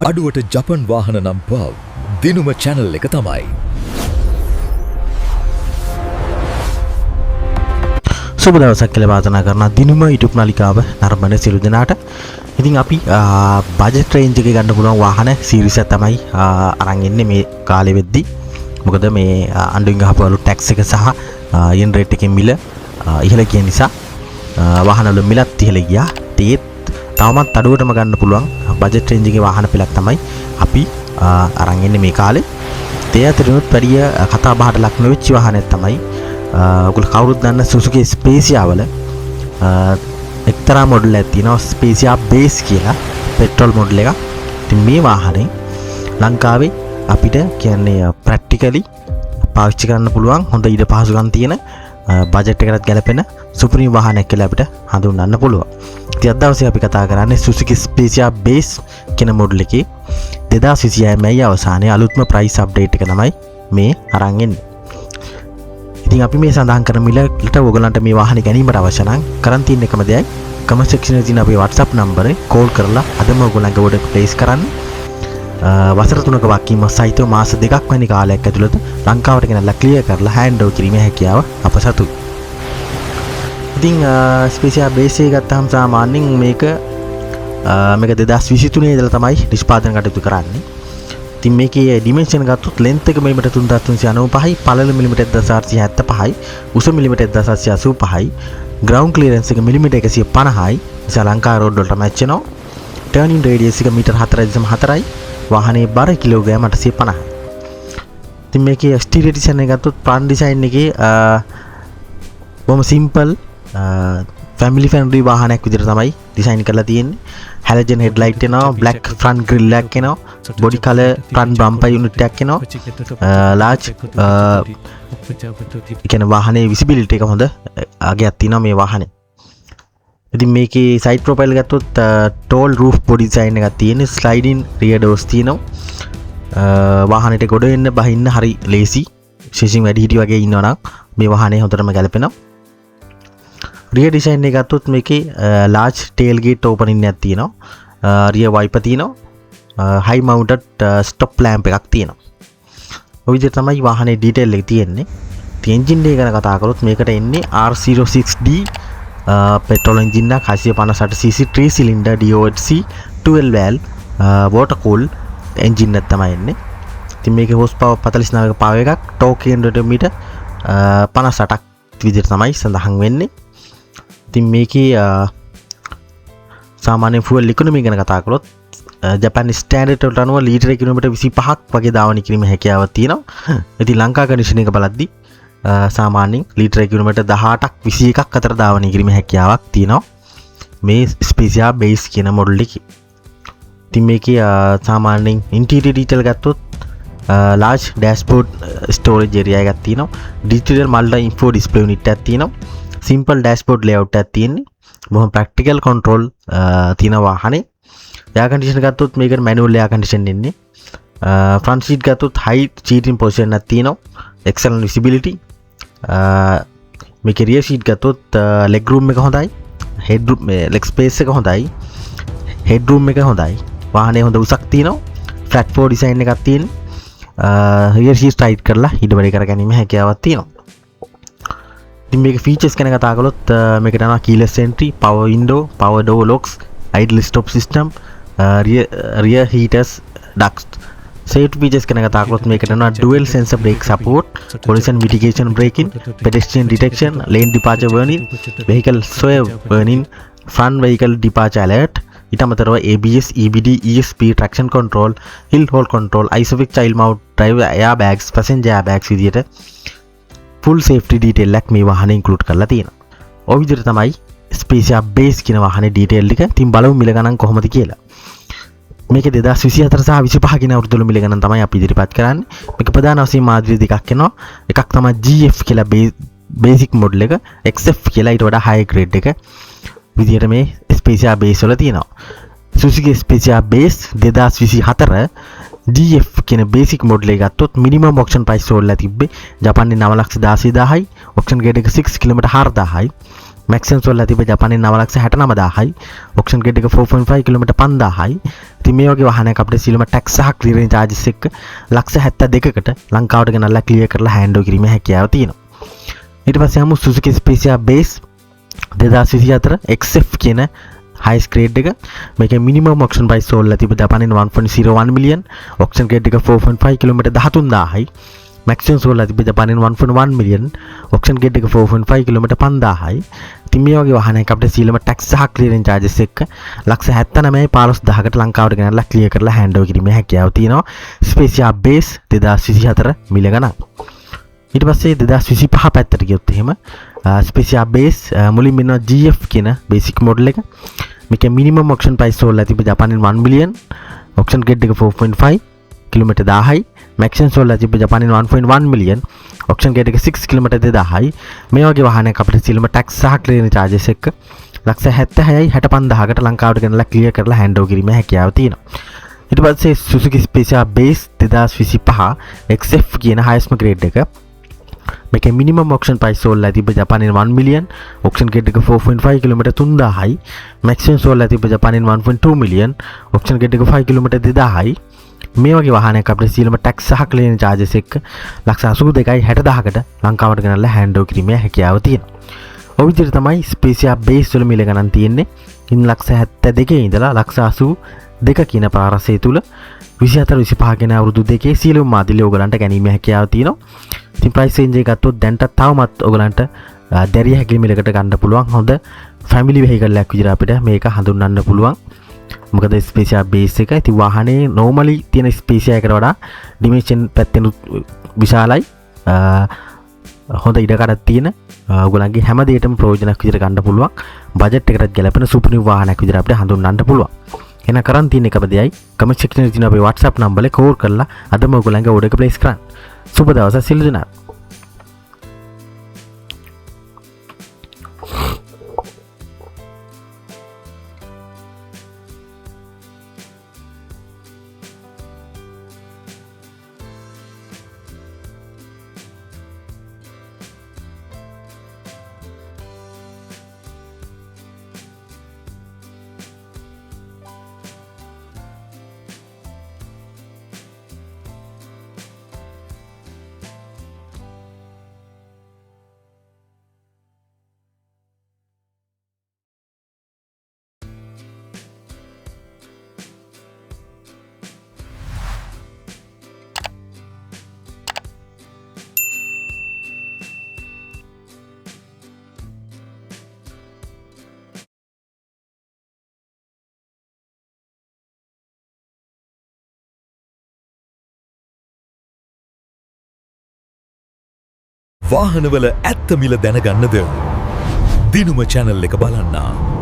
අඩුවට ජපන් වාහන නම් පාව් දිනුම channel එක තමයි. සුබ දවසක් කියලා වාසනා කරන දිනුම YouTube නාලිකාව නරඹන සියලු දෙනාට. ඉතින් අපි බජට් රේන්ජ් එකේ ගන්න පුළුවන් වාහන සීරීස් එක තමයි අරන් ඉන්නේ මේ කාලෙ වෙද්දි. මොකද මේ අඬින් ගහපු අලුත් ටැක්ස් එක සහ යෙන් රේට් එකේ මිල ඉහළ ගිය නිසා වාහන වල මිලත් ඉහළ ගියා. ඒත් තවමත් අඩුවටම ගන්න පුළුවන් බජට් රේන්ජ් එකේ වාහන පෙළක් තමයි අපි අරන් ඉන්නේ මේ කාලේ. ඒ අතරිනුත් වැඩි කතා බහට ලක් නොවෙච්ච වාහනයක් තමයි ඔයගොල්ලෝ කවුරුත් දන්න Suzuki Spezia වල එක්තරා මොඩල් එකක් තියෙනවා Spezia Base කියලා පෙට්‍රල් මොඩල් එකක්. ඉතින් මේ වාහනේ ලංකාවේ අපිට කියන්නේ ප්‍රැක්ටිකලි පාවිච්චි කරන්න පුළුවන් හොඳ ඉඩ පහසුකම් තියෙන බජට් එකකට ගැලපෙන සුපිරිම වාහනයක් කියලා අපිට හඳුන්වන්න පුළුවන්. ඉතින් අද දවසේ අපි කතා කරන්නේ Suzuki Spezia Base කියන මොඩල් එකේ 2026 මැයි අවසානයේ අලුත්ම ප්‍රයිස් අප්ඩේට් එක තමයි මේ අරන් එන්නේ. ඉතින් අපි මේ සඳහන් කරන මිලට ඔයගලන්ට මේ වාහනේ ගැනීමට අවශ්‍ය නම් කරන් තියෙන එකම දෙයයි කමෙන්ට් සෙක්ෂන් එකේ තියෙන අපේ WhatsApp නම්බරේ කෝල් කරලා අදම ඔයගලන්ගේ ඕඩර් ප්ලේස් කරන්න. වසර 3ක වක්කීම සහිතව මාස 2ක් වැනි කාලයක් ඇතුළත ලංකාවට ගෙනල්ලා ක්ලියර් කරලා හෑන්ඩ් ඕවර් කිරීමේ හැකියාව අප සතුයි. ඉතින් Spezia Base එක ගත්තාම සාමාන්‍යයෙන් මේක 2023 ඉඳලා තමයි නිෂ්පාදන කටයුතු කරන්නේ. ඉතින් මේකේ ඩිමෙන්ෂන් ගත්තොත් ලෙන්ත් එක මිලිමීටර් 3395යි, පළල මිලිමීටර් 1475යි, උස මිලිමීටර් 1785යි, ග්‍රවුන්ඩ් ක්ලියරන්ස් එක මිලිමීටර් 150යි. ශ්‍රී ලංකා රෝඩ් වලට මැච් වෙනවා. ටර්නින් රේඩියස් එක මීටර් 4.4යි. වාහනේ බර කිලෝග්‍රෑම් 850යි. ඉතින් මේකේ එක්ස්ටීරියර් ඩිසයින් එක ගත්තොත් ෆ්‍රන්ට් ඩිසයින් එකේ බොහොම සිම්පල් ෆැමිලි ෆ්‍රෙන්ඩ්ලි වාහනයක් විදිහට තමයි ඩිසයින් කරලා තියෙන්නේ. හැලජන් හෙඩ්ලයිට් එනවා, බ්ලැක් ෆ්‍රන්ට් ග්‍රිල් එකක් එනවා, බොඩි කලර් ෆ්‍රන්ට් බම්පර් යුනිට් එකක් එනවා, ලාර්ජ් කියන්නේ වාහනේ විසිබිලිටි එක හොඳ අගයක් තියෙනවා මේ වාහනේ. ඉතින් මේකේ සයිඩ් ප්‍රොෆයිල් ගත්තොත් ටෝල් රූෆ් බොඩි ඩිසයින් එකක් තියෙන, ස්ලයිඩින් රියර් ඩෝර්ස් තියෙනවා. වාහනේට ගොඩ එන්න බහින්න හරි ලේසි. විශේෂයෙන් වැඩි හිටි වගේ ඉන්නවා නම් මේ වාහනේ හොඳටම ගැලපෙනවා. රියර් ඩිසයින් එක ගත්තොත් මේකේ ලාර්ජ් ටේල් ගේට් ඕපනින් එකක් තියෙනවා. රියර් වයිපර් තියෙනවා. හයි මවුන්ටඩ් ස්ටොප් ලැම්ප් එකක් තියෙනවා. ඔය විදිහට තමයි වාහනේ ඩීටේල් එක තියෙන්නේ. ඉතින් එන්ජින් එක ගැන කතා කරොත් මේකට එන්නේ R06D petrol engine එක 658cc 3 cylinder DOHC 12 valve water cool engine එක තමයි එන්නේ. ඉතින් මේකේ horse power 49ක power එකක්, torque kilometer 58ක් විදිහට තමයි සඳහන් වෙන්නේ. ඉතින් මේකේ සාමාන්‍ය fuel economy ගැන කතා කරොත් ජපාන් ස්ටෑන්ඩඩ් වලට අනුව ලීටර කිලෝමීටර් 25ක් වගේ ධාවනය කිරීමේ හැකියාවක් තියෙනවා. ඉතින් ලංකා කන්ඩිෂන් එක බලද්දී සාමාන්‍යයෙන් ලීටර කිලෝමීටර් 18ක් 21ක් අතර ධාවනය කිරීමේ හැකියාවක් තියෙනවා මේ Spezia Base කියන මොඩල් එකේ. ඉතින් මේකේ සාමාන්‍යයෙන් ඉන්ටීරියර් ඩීටේල් ගත්තොත් large dashboard storage area එකක් තියෙනවා. digital multi info display unit එකක් තියෙනවා. simple dashboard layout එකක් තියෙන්නේ. බොහොම practical control තියෙන වාහනේ. air condition ගත්තොත් මේකට manual air condition එන්නේ. front seat ගත්තොත් high seating position එකක් තියෙනවා. excellent visibility. මේකේ rear seat ගත්තොත් leg room එක හොඳයි. head room leg space එක හොඳයි. head room එක හොඳයි. වාහනේ හොඳ උසක් තියෙනවා. flat floor design එකක් තියෙනවා. rear seat tight කරලා ඉඩ වැඩි කරගැනීමේ හැකියාවක් තියෙනවා. ඉතින් මේකේ features ගැන කතා කළොත් මේකට යනවා keyless entry, power window, power door locks, idle stop system, rear heaters, ducts. safety features ගැන කතා කරොත් මේකට යනවා dual sensor brake support, collision mitigation braking, pedestrian detection, lane departure warning, vehicle swerve warning, front vehicle departure alert. ඊට අමතරව ABS, EBD, ESP, traction control, hill hold control, isofix child mount driver airbags, passenger airbags විදියට full safety detail එකක් මේ වාහනේ include කරලා තියෙනවා. ඔය විදිහට තමයි Spezia Base කියන වාහනේ detail එක. ඉතින් බලමු මිල ගණන් කොහොමද කියලා. මේකේ 2024 සහ 25 කියන අවුරුදු වල මිල ගණන් තමයි අපි ඉදිරිපත් කරන්නේ. මේක ප්‍රධාන වශයෙන් මාදිරි දෙකක් එනවා. එකක් තමයි GF කියලා basic model එක, XF කියලා ඊට වඩා high grade එක විදියට මේ Spezia Base වල තියෙනවා. Suzuki Spezia Base 2024 DF කියන basic model එක ගත්තොත් minimum auction price වල තිබ්බේ ජපානයේ 9,16,000යි, auction grade එක 6 කිලෝමීටර් 4,000යි. මැක්සිමම් සෝල්ලා තිබ්බ ජපානයේ 9,69,000යි. ඔක්ෂන් ගේට් එක 4.5 කිලෝමීටර් 5,000යි. ඉතින් මේ වගේ වාහනයක් අපිට සියලුම ටැක්ස් සහ ක්ලියරින් චාර්ජස් එක්ක 72කට ලංකාවට ගෙනල්ලා ක්ලියර් කරලා හෑන්ඩ් ඕවර් කිරීමේ හැකියාව තියෙනවා. ඊට පස්සේ යමු Suzuki Spezia Base 2024 XF කියන හයිස් ග්‍රේඩ් එක. මේකේ මිනිමම් ඔක්ෂන් ප්‍රයිස් සෝල්ලා තිබ්බ ජපානයේ 1.01 මිලියන්. ඔක්ෂන් ගේට් එක 4.5 කිලෝමීටර් 13,000යි. මැක්සිමම් සෝල්ලා තිබ්බ ජපානයේ 1.1 මිලියන්. ඔක්ෂන් ගේට් එක 4.5 කිලෝමීටර් 5,000යි. ඉතින් මේ වගේ වාහනයක් අපිට සීලම ටැක්ස් සහ ක්ලියරින් චාර්ජස් එක්ක 79,15,000කට ලංකාවට ගෙනල්ලා ක්ලියර් කරලා හෑන්ඩ් ඕවර් කිරීමේ හැකියාව තියෙනවා. Spezia Base 2024 මිල ගණන්. ඊට පස්සේ 2025 පැත්තට ගියොත් එහෙම Spezia Base මුලින්ම ඉන්නවා GF කියන බේසික් මොඩල් එක. මේකේ මිනිමම් ඔක්ෂන් ප්‍රයිස් සෝල්ලා තිබ්බ ජපානයේ 1 මිලියන්. ඔක්ෂන් ගේට් එක 4.5 කිලෝමීටර් 1000යි. මැක්සිමම් සෝල්ලා තිබ්බ ජපානයේ 1.1 මිලියන්. ඔක්ෂන් ගේට් එක 6 කිලෝමීටර් 2000යි. මේ වගේ වාහනයක් අපිට සියලුම ටැක්ස් සහ ක්ලියරින් චාර්ජස් එක්ක 76,65,000කට ලංකාවට ගෙනල්ලා ක්ලියර් කරලා හෑන්ඩ් ඕවර් කිරීමේ හැකියාව තියෙනවා. ඊට පස්සේ Suzuki Spezia Base 2025 XF කියන highest grade එක. මේකේ මිනිමම් ඔක්ෂන් ප්‍රයිස් සෝල්ලා තිබ්බ ජපානයේ 1 මිලියන්. ඔක්ෂන් ගේට් එක 4.5 කිලෝමීටර් 3000යි. මැක්සිමම් සෝල්ලා තිබ්බ ජපානයේ 1.2 මිලියන්. ඔක්ෂන් ගේට් එක 5 කිලෝමීටර් 2000යි. මේ වගේ වාහනයක් අපිට සියලුම ටැක්ස් සහ ක්ලියරින් චාර්ජස් එක්ක 82,60,000කට ලංකාවට ගෙනල්ලා හෑන්ඩ් ඕවර් කිරීමේ හැකියාව තියෙනවා. ඔය විදිහට තමයි Spezia Base වල මිල ගණන් තියෙන්නේ. ඉන් 72 ඉඳලා 82 කියන පාරසය තුල 24-25 කියන අවුරුදු දෙකේ සියලුම මාදිලි ඔයගලන්ට ගැනීමේ හැකියාව තියෙනවා. ඉතින් ප්‍රයිස් රේන්ජ් එක ගත්තොත් දැන්ට තවමත් ඔයගලන්ට දැරිය හැකි මිලකට ගන්න පුළුවන්. හොඳ ෆැමිලි වෙහිකල් එකක් විදිහට අපිට මේක හඳුන්වන්න පුළුවන්. මොකද Spezia Base එක ඉතින් වාහනේ normally තියෙන Spezia එකට වඩා dimension පැත්තෙන් විශාලයි. හොඳ ඉඩකඩක් තියෙන ඔයගලන්ගේ හැම දෙයකටම ප්‍රයෝජනක් විදිහට ගන්න පුළුවන්. බජට් එකකට ගැලපෙන සුපර් නිව් වාහනයක් විදිහට අපිට හඳුන්වන්න පුළුවන්. එහෙනම් කරන් තියෙන එකම දෙයයි කමෙන්ට් section එකේ තියෙන අපේ WhatsApp නම්බර් එක කෝල් කරලා අදම ඔයගලන්ගේ ඕඩර් එක ප්ලේස් කරන්න. සුබ දවසක් සියලු දෙනාට. වාහනවල ඇත්ත මිල දැනගන්නද දිනුම channel එක බලන්න.